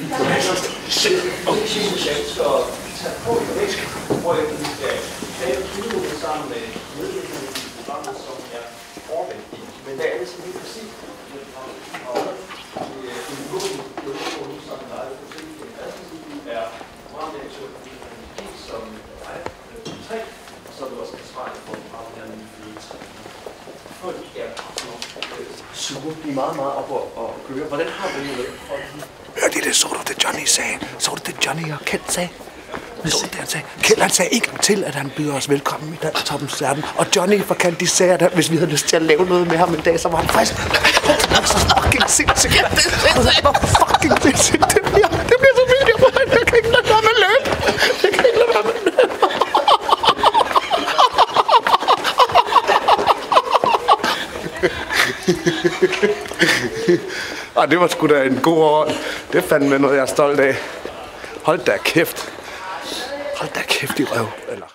Men det er altså lige præcis, og en god løsning, som der er på er branddirektør for det som er 3, og så er du også ansvarlig for branddirektøren i 3. Fordi super, de er meget op og køre. Hvordan har du det? Hørte I det? Så du det, Johnny sagde? Så du det, Johnny og Kjeld sagde? Så du det, han sagde? Kjeld, han sagde en gang til, at han byder os velkommen i Danstoppens verden. Og Johnny fra Kant, de sagde, at hvis vi havde lyst til at lave noget med ham en dag, så var han frisk. Det var så fucking sindssygt. Det var fucking sindssygt. Det bliver så vildt, jeg kan ikke lade være med at løbe. Jeg kan ikke lade være med at løbe. Og det var sgu da en god år. Det fandt med noget, jeg er stolt af. Hold da kæft. Hold da kæft i røv. Eller